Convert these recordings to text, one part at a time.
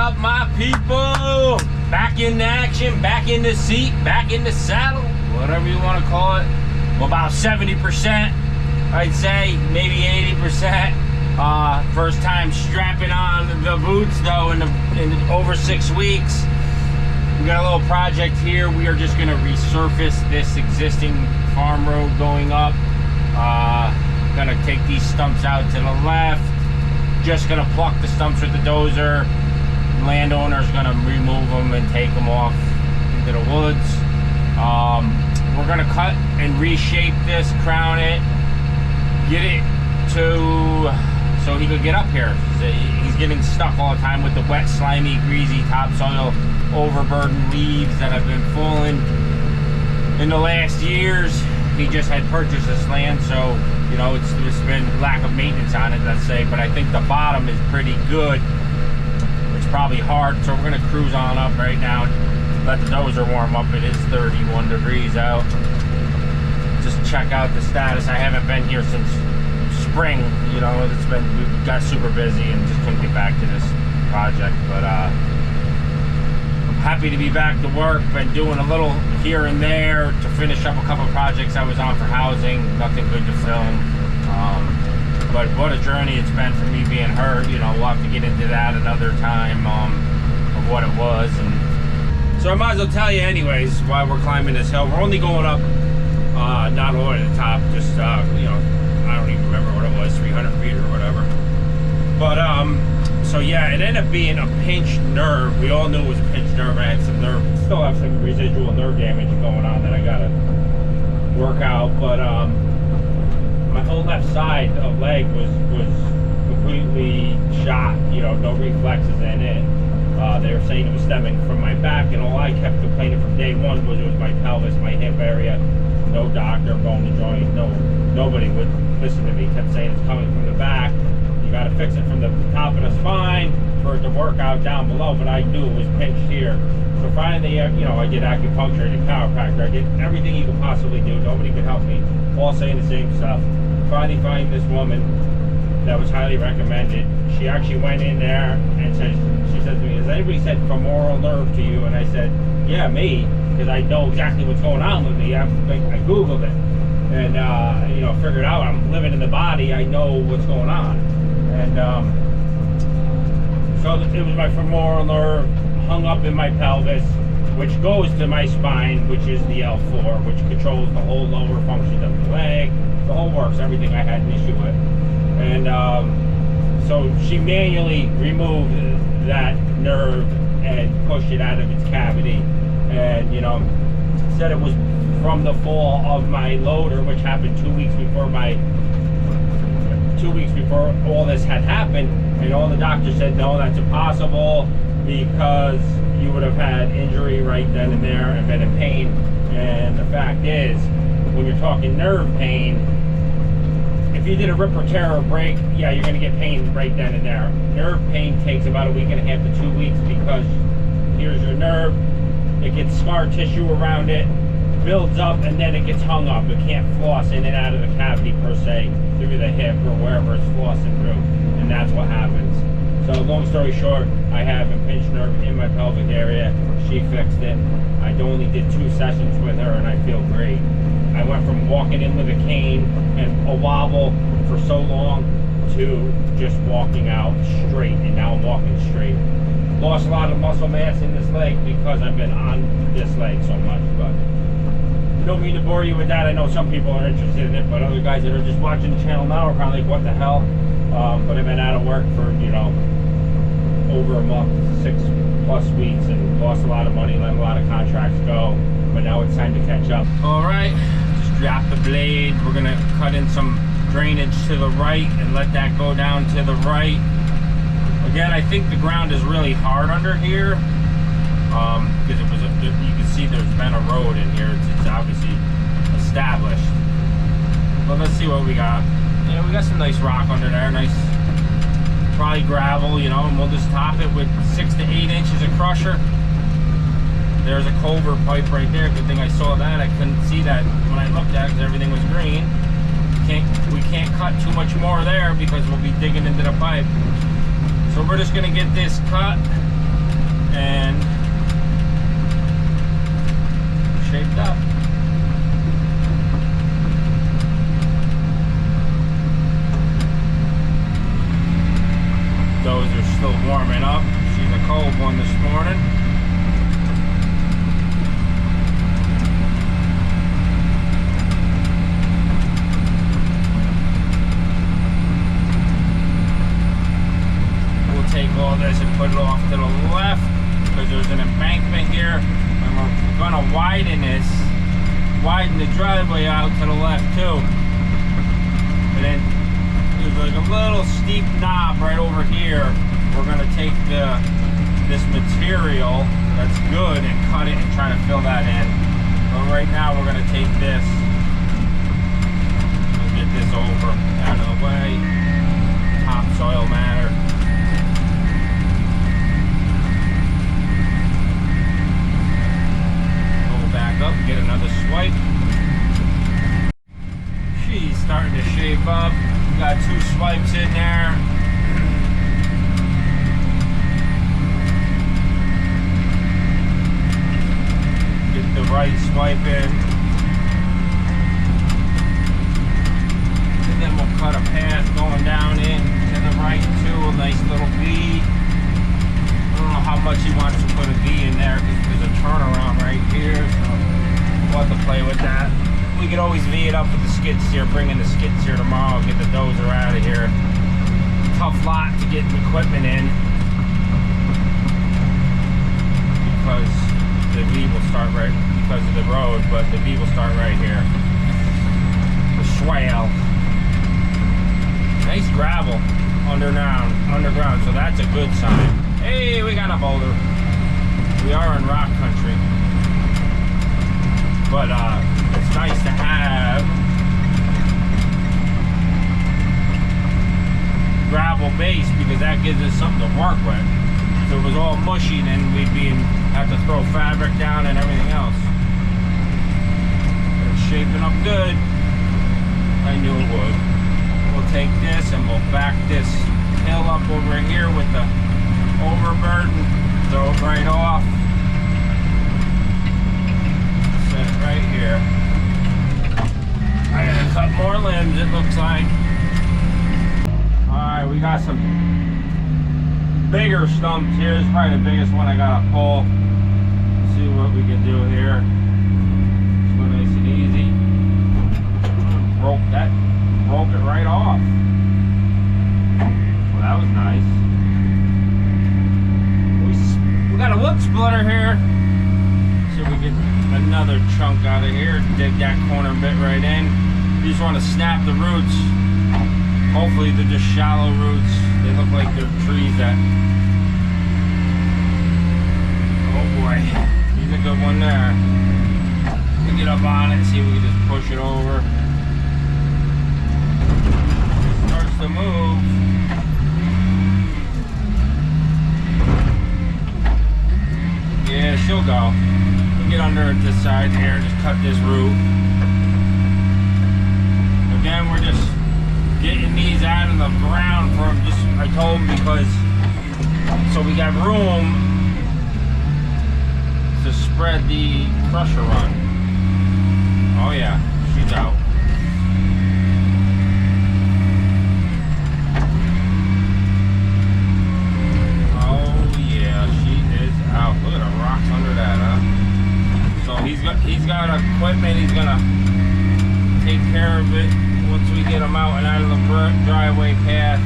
up, my people? Back in action, back in the seat, back in the saddle, whatever you want to call it. Well, about 70%, I'd say, maybe 80%. First time strapping on the boots though in over 6 weeks. We got a little project here. We are just gonna resurface this existing farm road going up. Gonna take these stumps out to the left. Just gonna pluck the stumps with the dozer. Landowner's gonna remove them and take them off into the woods. We're gonna cut and reshape this, crown it, get it to so he could get up here. He's getting stuck all the time with the wet, slimy, greasy topsoil, overburdened leaves that have been falling in the last years. He just had purchased this land, so you know there's been lack of maintenance on it, let's say. But I think the bottom is pretty good. It's probably hard, so we're gonna cruise on up right now. Let the dozer warm up. It is 31 degrees out. Just check out the status. I haven't been here since spring. You know, we got super busy and just couldn't get back to this project. But I'm happy to be back to work. Been doing a little here and there to finish up a couple projects I was on for housing. Nothing good to film. But what a journey it's been for me being hurt. You know, we'll have to get into that another time of what it was. And so I might as well tell you anyways why we're climbing this hill. We're only going up, not all the way to the top, just, you know, I don't even remember what it was, 300 feet or whatever. But, so yeah, it ended up being a pinched nerve. We all knew it was a pinched nerve. I had some still have some residual nerve damage going on that I gotta work out. But, my whole left side of leg was completely shot, you know, no reflexes in it. They were saying it was stemming from my back, and all I kept complaining from day one was it was my pelvis, my hip area. No doctor, bone and joint, nobody would listen to me. Kept saying it's coming from the back. You got to fix it from the top of the spine for it to work out down below. But I knew it was pinched here. So finally, you know, I did acupuncture, I did chiropractor, I did everything you could possibly do. Nobody could help me. All saying the same stuff. Finally, find this woman that was highly recommended. She actually went in there and said, she said to me, has anybody said femoral nerve to you? And I said, yeah, me, because I know exactly what's going on with me. I Googled it and, you know, figured out I'm living in the body. I know what's going on. And so it was my femoral nerve hung up in my pelvis, which goes to my spine, which is the L4, which controls the whole lower functions of the leg, the whole works, everything I had an issue with. And so she manually removed that nerve and pushed it out of its cavity. And, you know, said it was from the fall of my loader, which happened 2 weeks before all this had happened. And all the doctors said, no, that's impossible, because you would have had injury right then and there and been in pain. And the fact is, when you're talking nerve pain, if you did a rip or tear or break, yeah, you're going to get pain right then and there. Nerve pain takes about a week and a half to 2 weeks, because here's your nerve, it gets scar tissue around it, builds up, and then it gets hung up. It can't floss in and out of the cavity per se, through the hip or wherever it's flossing through, and that's what happens. So long story short, I have a pinched nerve in my pelvic area. She fixed it. I only did 2 sessions with her, and I feel great. I went from walking in with a cane and a wobble for so long to just walking out straight, and now I'm walking straight. Lost a lot of muscle mass in this leg because I've been on this leg so much, but don't mean to bore you with that. I know some people are interested in it, but other guys that are just watching the channel now are probably like, what the hell? But I've been out of work for, you know, over a month, 6+ weeks, and lost a lot of money, let a lot of contracts go, but now it's time to catch up. All right, just drop the blade. We're gonna cut in some drainage to the right and let that go down to the right. Again, I think the ground is really hard under here, because it was you can see there's been a road in here. It's obviously established. But let's see what we got. You know, we got some nice rock under there, nice, probably gravel, you know, and we'll just top it with 6 to 8 inches of crusher. There's a culvert pipe right there. Good thing I saw that. I couldn't see that when I looked at it because everything was green. We can't cut too much more there because we'll be digging into the pipe. So we're just gonna get this cut, morning. We'll take all this and put it off to the left because there's an embankment here, and we're gonna widen the driveway out to the left too. And then there's like a little steep knob right over here. We're gonna take this material that's good and cut it and try to fill that in. But right now we're gonna take this. We'll get this over out of the way. Topsoil matter. Go back up, get another swipe. She's starting to shape up. Got 2 swipes in there. Get the right swipe in. And then we'll cut a path going down in to the right too, a nice little V. I don't know how much he wants to put a V in there because there's a turnaround right here, so we'll have to play with that. We could always V it up with the skid steer, bring in the skid steer tomorrow, get the dozer out of here. Tough lot to get equipment in because the V will start right, because of the road, but the V will start right here. The swale. Nice gravel underground, so that's a good sign. Hey, we got a boulder. We are in rock country. But it's nice to have gravel base because that gives us something to work with. If it was all mushy, then we'd have to throw fabric down and everything else. But it's shaping up good. I knew it would. We'll take this and we'll back this hill up over here with the overburden. Throw it right off. Right here. I gotta cut more limbs, it looks like. Alright, we got some bigger stumps here. This is probably the biggest one I gotta pull. Let's see what we can do here. Just go nice and easy. Broke it right off. Well, that was nice. We got a wood splitter here. See if we get another chunk out of here. Dig that corner bit right in. You just want to snap the roots. Hopefully they're just shallow roots. They look like they're trees that... Oh boy. He's a good one there. We get up on it, see if we can just push it over. It starts to move. Yeah, she'll go. Get under it this side here, just cut this root. Again, we're just getting these out of the ground from just, I told him, because so we got room to spread the crusher run. Oh yeah, she's out. Oh yeah, she is out. Look at the rocks under that, huh? So he's got equipment, he's gonna take care of it once we get them out and out of the driveway path.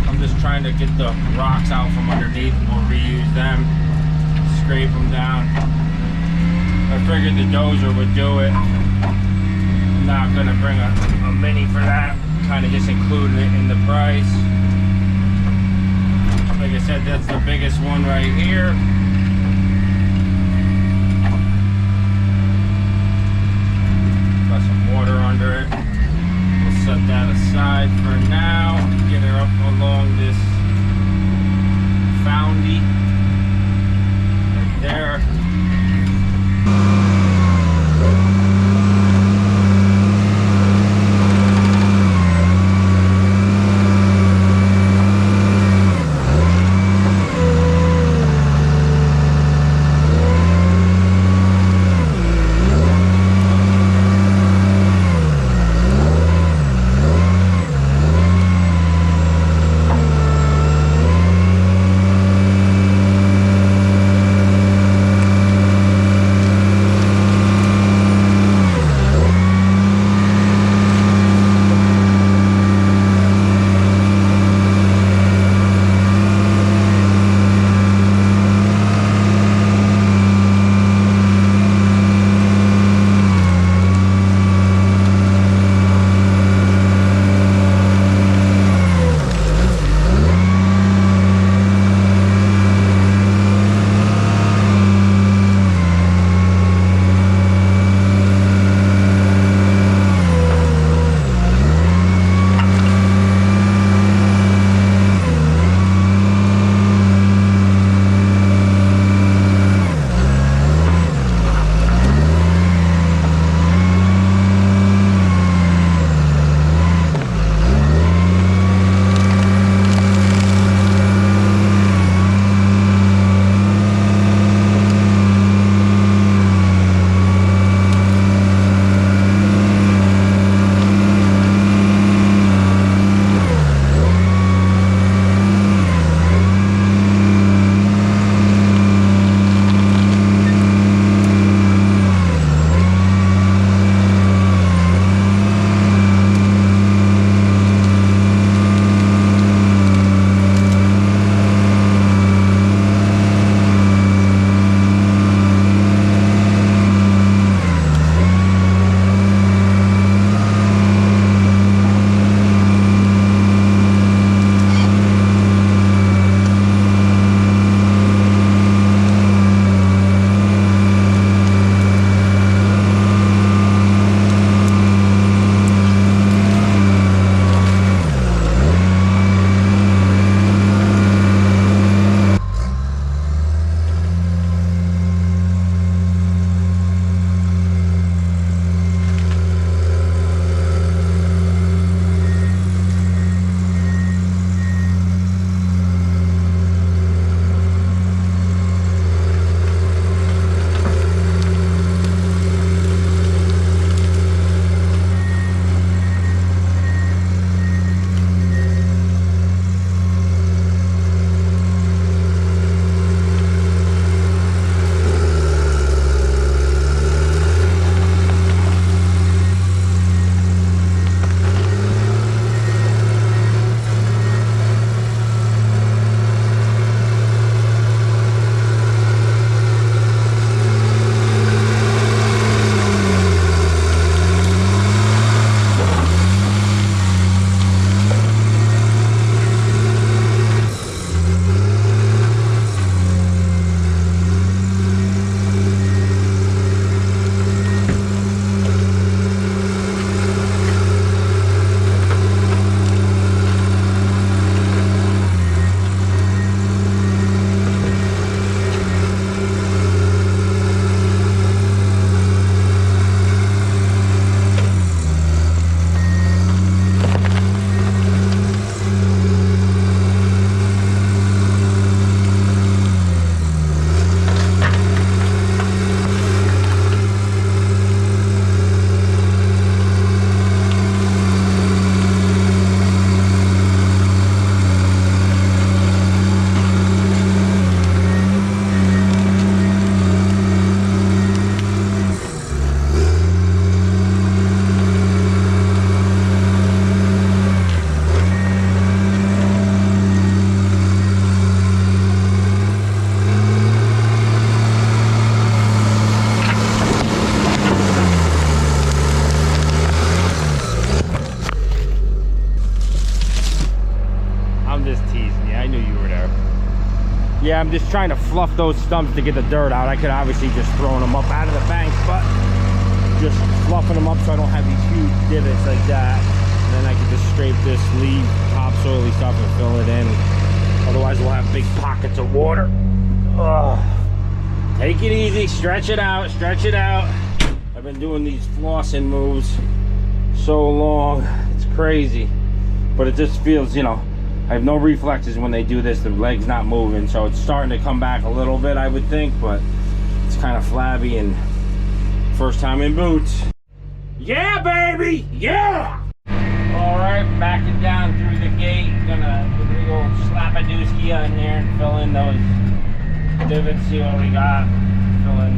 I'm just trying to get the rocks out from underneath and we'll reuse them, scrape them down. I figured the dozer would do it. I'm not gonna bring a mini for that, kind of just included it in the price. Like I said, that's the biggest one right here. Water under it. We'll set that aside for now. Get her up along this foundy right there. I'm just trying to fluff those stumps to get the dirt out. I could obviously just throwing them up out of the bank, but just fluffing them up so I don't have these huge divots like that. And then I can just scrape this leaf topsoily stuff and fill it in. Otherwise we'll have big pockets of water. Ugh. Take it easy, stretch it out, stretch it out. I've been doing these flossing moves so long, it's crazy. But it just feels, you know, I have no reflexes when they do this. The leg's not moving, so it's starting to come back a little bit, I would think, but it's kind of flabby and first time in boots. Yeah, baby, yeah! All right, backing down through the gate. We're gonna go slap a dooski on there and fill in those divots, see what we got. Fill in.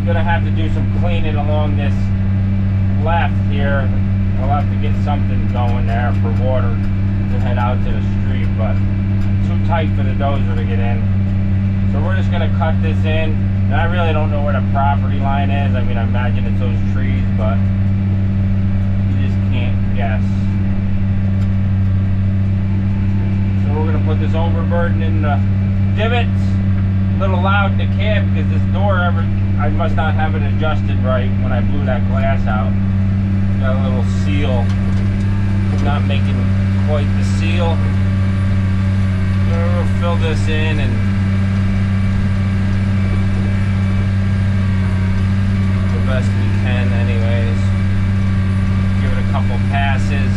Gonna have to do some cleaning along this left here. I'll have to get something going there for water to head out to the street, but too tight for the dozer to get in. So we're just gonna cut this in. And I really don't know where the property line is. I mean, I imagine it's those trees, but you just can't guess. So we're gonna put this overburden in the divots. A little loud in the cab because this door I must not have it adjusted right when I blew that glass out. Got a little seal, not making quite the seal. We'll fill this in and the best we can anyways. Give it a couple passes.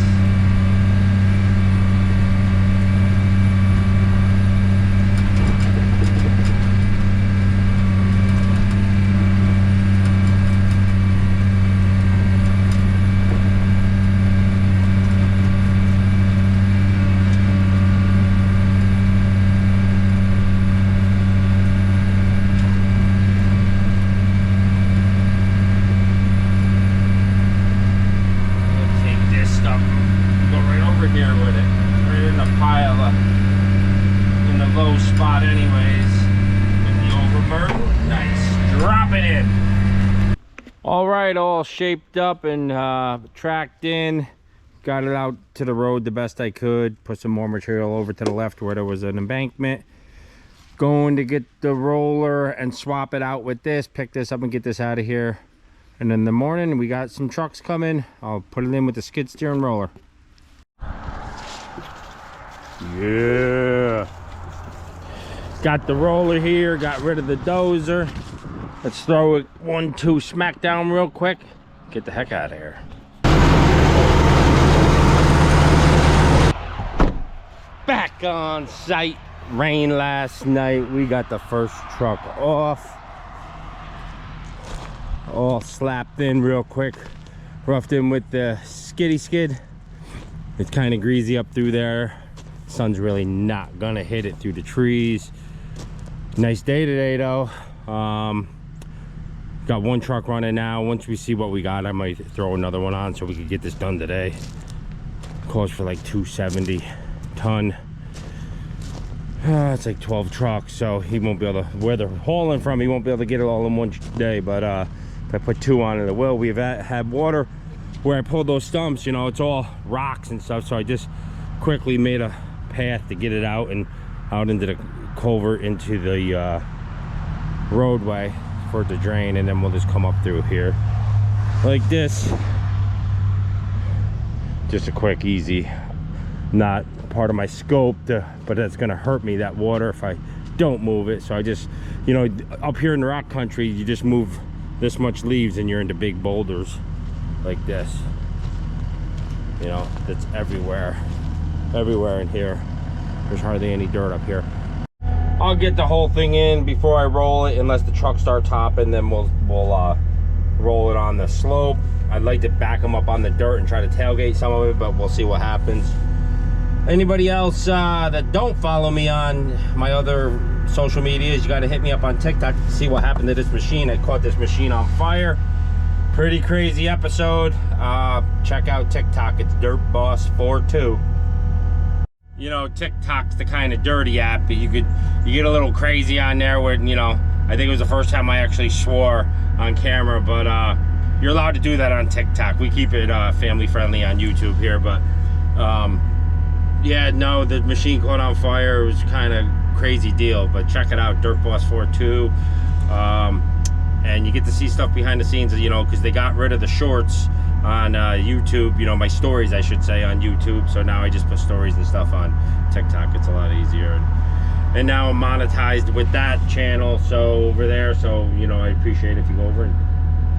All shaped up and tracked in, got it out to the road the best I could, put some more material over to the left where there was an embankment. Going to get the roller and swap it out with this, pick this up and get this out of here. And in the morning we got some trucks coming. I'll put it in with the skid steer and roller. Yeah, got the roller here, got rid of the dozer. Let's throw it 1-2 smack down real quick. Get the heck out of here. Back on site. Rain last night. We got the first truck off. All slapped in real quick. Roughed in with the skiddy skid. It's kind of greasy up through there. Sun's really not gonna hit it through the trees. Nice day today though. Got one truck running now. Once we see what we got, I might throw another one on so we could get this done today. Calls for like 270 ton. It's like 12 trucks, so he won't be able to, where they're hauling from, he won't be able to get it all in one day. But if I put 2 on it, it will. We've had water where I pulled those stumps, you know, it's all rocks and stuff, so I just quickly made a path to get it out and out into the culvert, into the roadway for it to drain, and then we'll just come up through here like this. Just a quick, easy, not part of my scope but that's gonna hurt me, that water, if I don't move it. So I just, you know, up here in the rock country, you just move this much leaves and you're into big boulders like this, you know, that's everywhere in here. There's hardly any dirt up here. I'll get the whole thing in before I roll it, unless the truck starts hopping, then we'll roll it on the slope. I'd like to back them up on the dirt and try to tailgate some of it, but we'll see what happens. Anybody else that don't follow me on my other social medias, you got to hit me up on TikTok to see what happened to this machine. I caught this machine on fire. Pretty crazy episode. Check out TikTok, it's DirtBoss42. You know, TikTok's the kind of dirty app, but you get a little crazy on there where, you know, I think it was the first time I actually swore on camera, but you're allowed to do that on TikTok. We keep it family friendly on YouTube here, but yeah, no, the machine caught on fire. It was kind of crazy deal. But check it out, Dirt Boss 42. And you get to see stuff behind the scenes, you know, because they got rid of the shorts on YouTube, you know, my stories, I should say, on YouTube. So now I just put stories and stuff on TikTok. It's a lot easier. And now I'm monetized with that channel, so over there. So, you know, I appreciate it if you go over and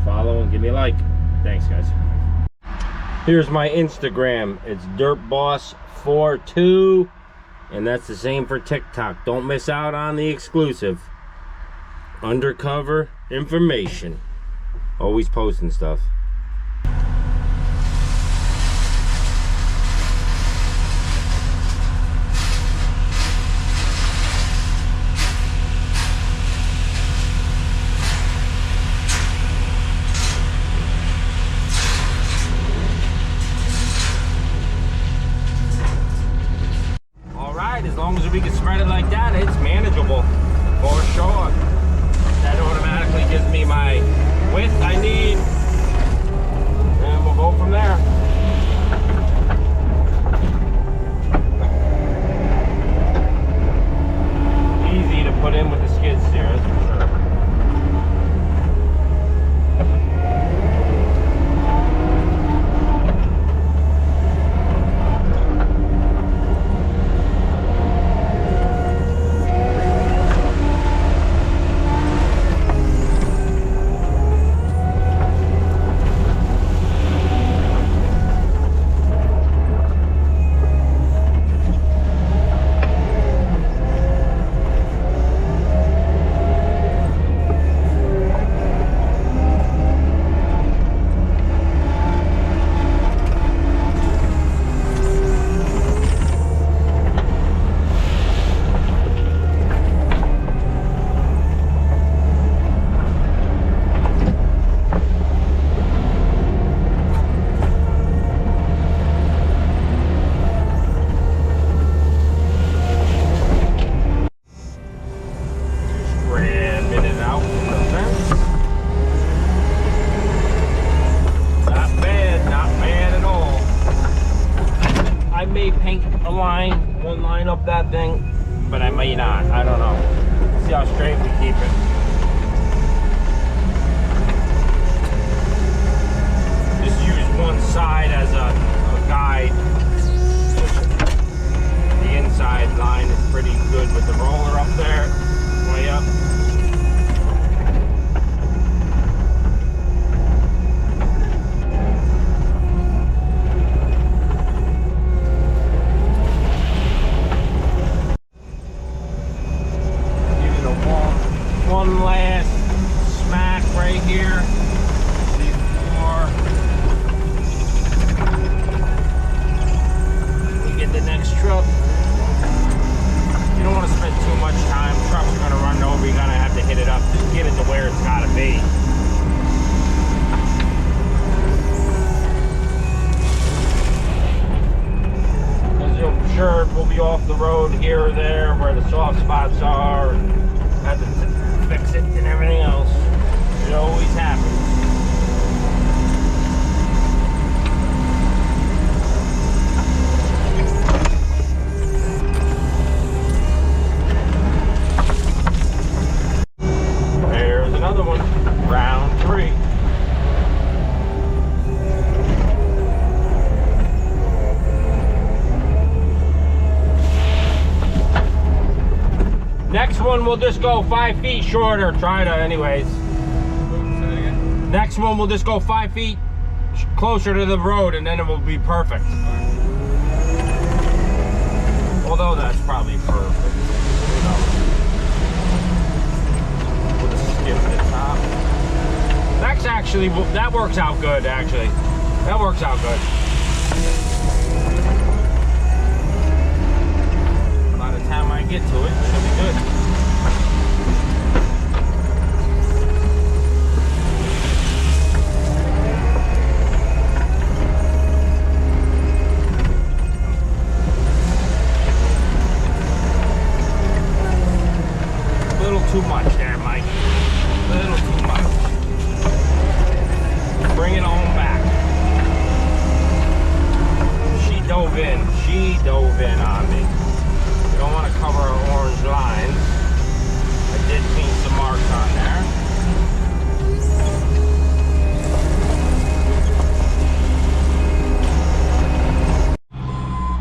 follow and give me a like. Thanks, guys. Here's my Instagram. It's DirtBoss42, and that's the same for TikTok. Don't miss out on the exclusive undercover information. Always posting stuff. As long as we can spread it like that, it's manageable for sure. That automatically gives me my width I need, and we'll go from there. Easy to put in with the skid steer, that's for sure. One line up that thing, but I may not. I don't know. See how straight we keep it. Just use one side as a guide. The inside line is pretty good with the roller up there, way up. One last smack right here before we get the next truck. You don't want to spend too much time. Trucks are going to run over. You're going to have to hit it up. Just get it to where it's got to be. Because I'm sure we'll be off the road here or there where the soft spots are. And have to fix it and everything else. It always happens. There's another one. Round 3. Next one we'll just go 5 feet shorter. Try to, anyways. Next one we'll just go 5 feet closer to the road, and then it will be perfect. Although that's probably perfect. You know. We'll just skip the top. That's actually, that works out good. Actually, that works out good. By the time I get to it, it should be good. Too much there, Mike. A little too much. Bring it on back. She dove in. She dove in on me. don't want to cover our orange lines. I did paint some marks on there.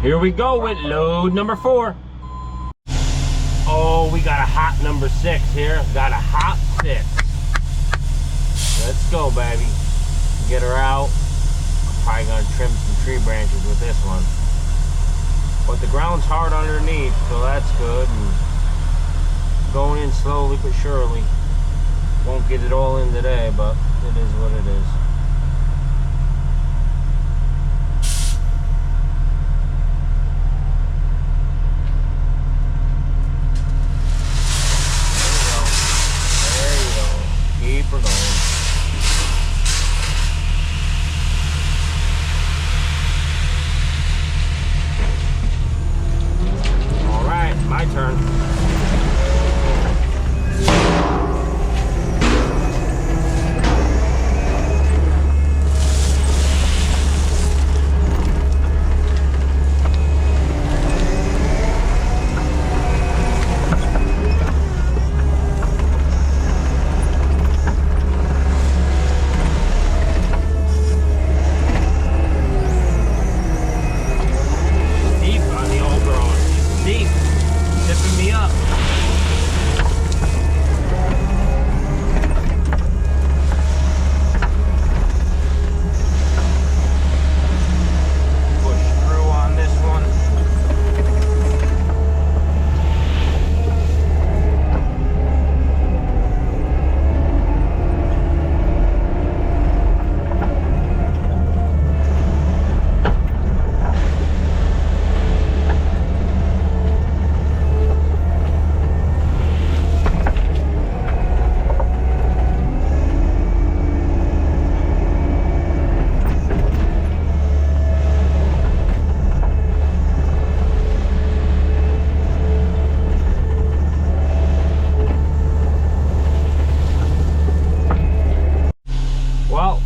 Here we go with load number 4. Oh, we got a hot number 6 here. Got a hot 6. Let's go, baby. Get her out. I'm probably gonna trim some tree branches with this one. But the ground's hard underneath, so that's good. And going in slowly but surely. Won't get it all in today, but it is what it is. Keep her going. All right, my turn.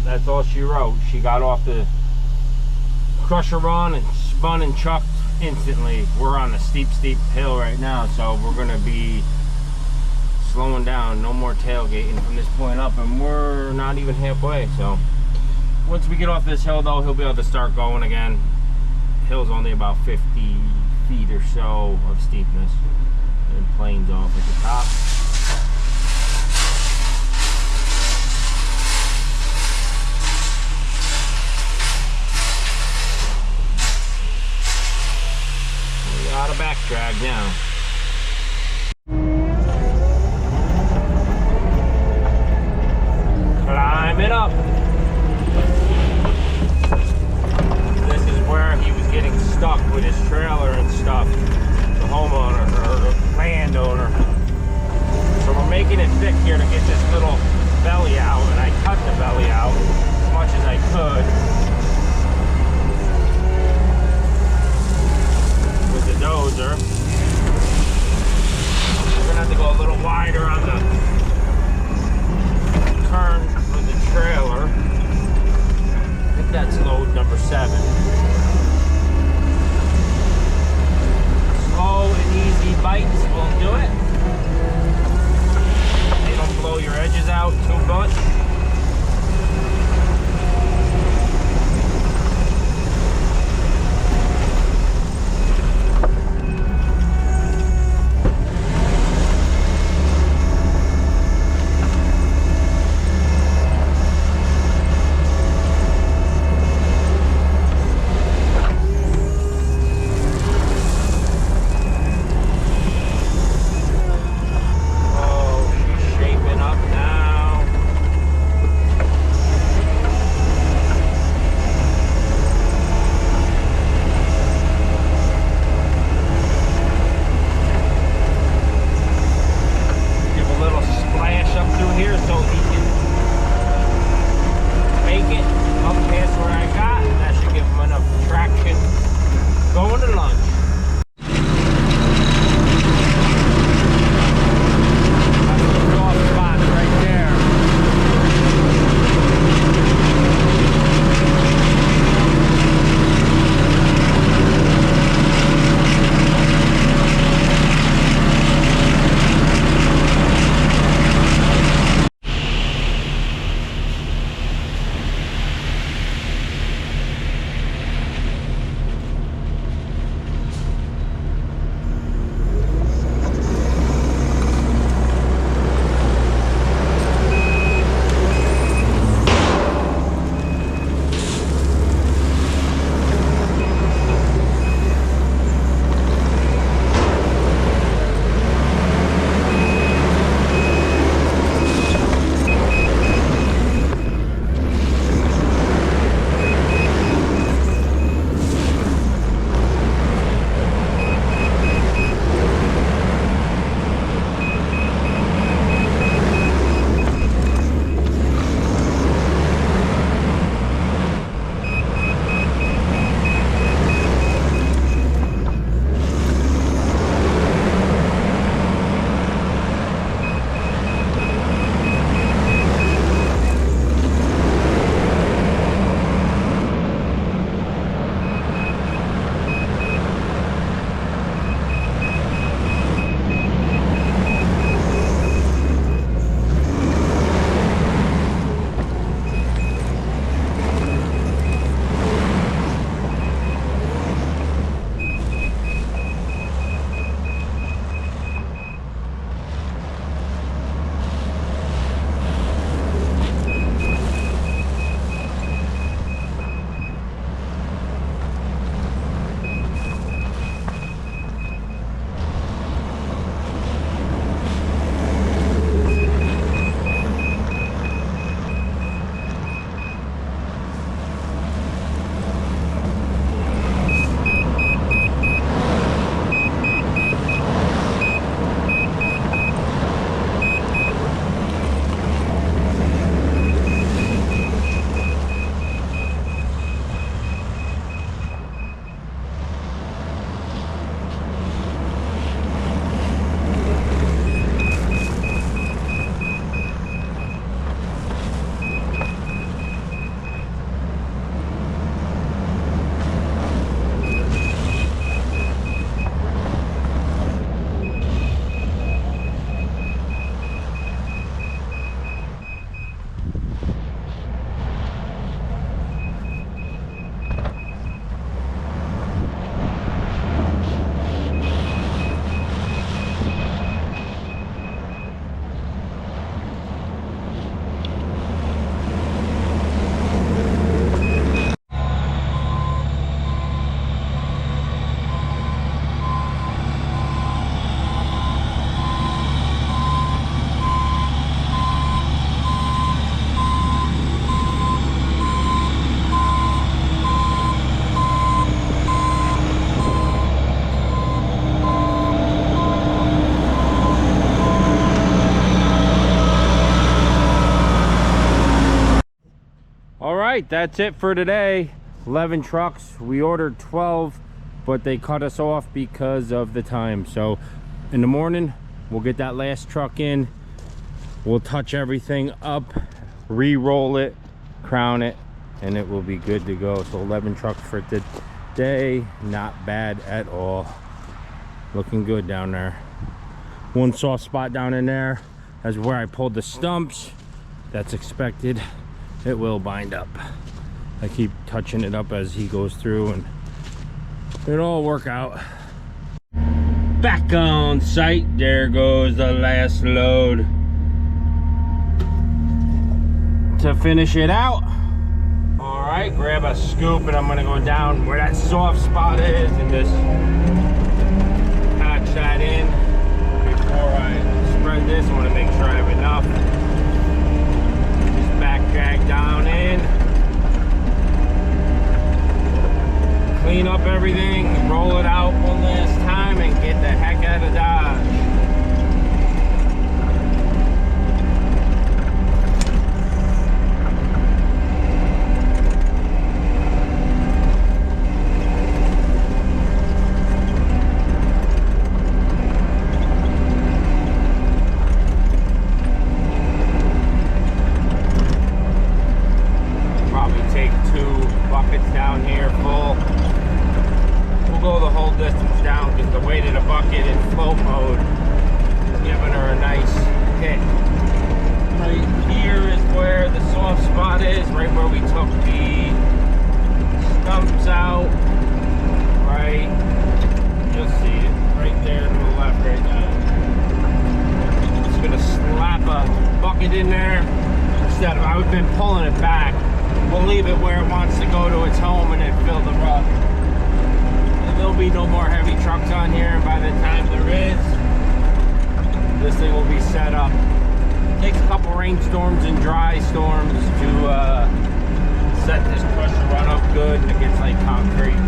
That's all she wrote. She got off the crusher run and spun and chucked instantly. We're on a steep hill right now, so we're gonna be slowing down. No more tailgating from this point up, and we're not even halfway. So once we get off this hill though, he'll be able to start going again. Hill's only about 50 feet or so of steepness, and planes off at the top. Out of back drag now. Climb it up. This is where he was getting stuck with his trailer and stuff. The homeowner or the landowner. So we're making it thick here to get this little belly out, and I cut the belly out as much as I could. Dozer. We're gonna have to go a little wider on the turn with the trailer. I think that's load number 7. Slow and easy bites will do it. They don't blow your edges out too much. right, that's it for today. 11 trucks. We ordered 12, but they cut us off because of the time. So in the morning, we'll get that last truck in. We'll touch everything up, re-roll it, crown it, and it will be good to go. So 11 trucks for today. Not bad at all. Looking good down there. One soft spot down in there. That's where I pulled the stumps. That's expected. It will bind up. I keep touching it up as he goes through, and it'll all work out. Back on site. There goes the last load. To finish it out, all right, grab a scoop and I'm gonna go down where that soft spot is and just patch that in before I spread this. I want to make sure I have enough. Just back drag down in, clean up everything, roll it out one last time, and get the heck out of Dodge. In there instead of I've been pulling it back. We'll leave it where it wants to go to its home and then fill the rut. And there'll be no more heavy trucks on here, and by the time there is, this thing will be set up. It takes a couple rainstorms and dry storms to set this crusher run up good, and it gets like concrete.